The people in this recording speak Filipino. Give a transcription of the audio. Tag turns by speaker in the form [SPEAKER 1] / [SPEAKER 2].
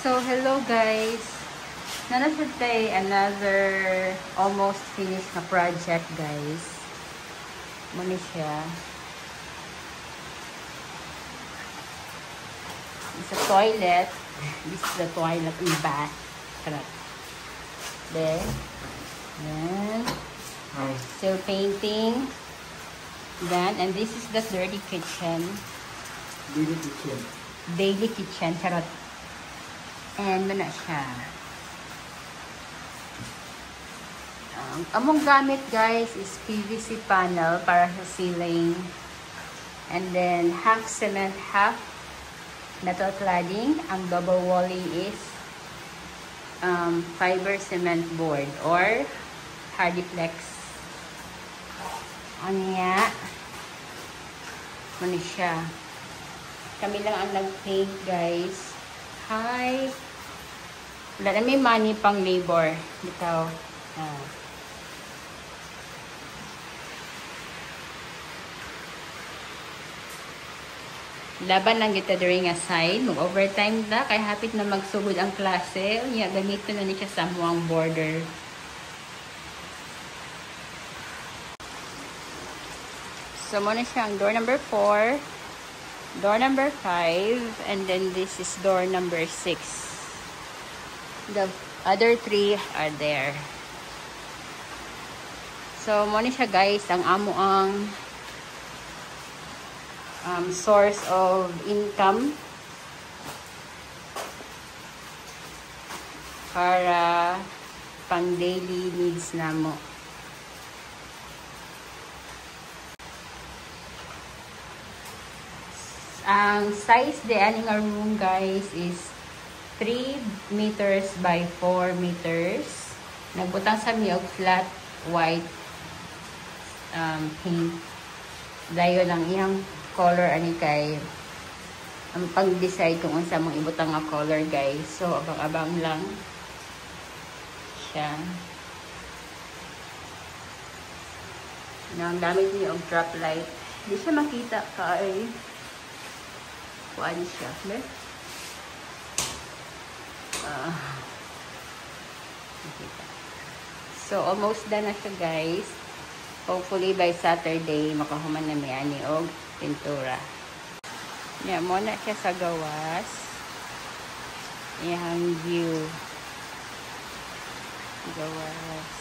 [SPEAKER 1] So, hello guys. Nanasad tayo another almost finished na project, guys. Muna siya. It's a toilet. This is the toilet and bath. There. Then, still painting. Then, and this is the dirty kitchen. Daily kitchen. Charot. And muna siya. Among gamit, guys, is PVC panel para sa ceiling. And then, half cement, half metal cladding. Ang double walling is fiber cement board or Hardiplex. Ano niya? Ano siya? Kami lang ang nag-paint, guys. Hi! Wala na may money pang labor. Bitaw. Laban lang kita during aside. Mag-overtime na. Kaya hapit na magsugod ang klase. Gamito na niya sa muang border. So, muna siya ang door number 4. Door number 5. And then this is door number 6. The other 3 are there. So, muna siya, guys. Ang amo ang source of income para pang daily needs na mo. Ang size de aning room, guys, is 3 meters by 4 meters. Nagbutang sa mi og flat white paint. Dayon lang iyang color ani kay ang pag-decide kung unsa mong ibutang nga color, guys. So abang-abang lang siya. Nang gamit niyo og drop light. Di siya makita kay kuan siya, ne? So almost done na siya, guys. Hopefully by Saturday makahuman na mi ani og pintura. Nya mo na siya sa gawas. Iyang view. Gawas.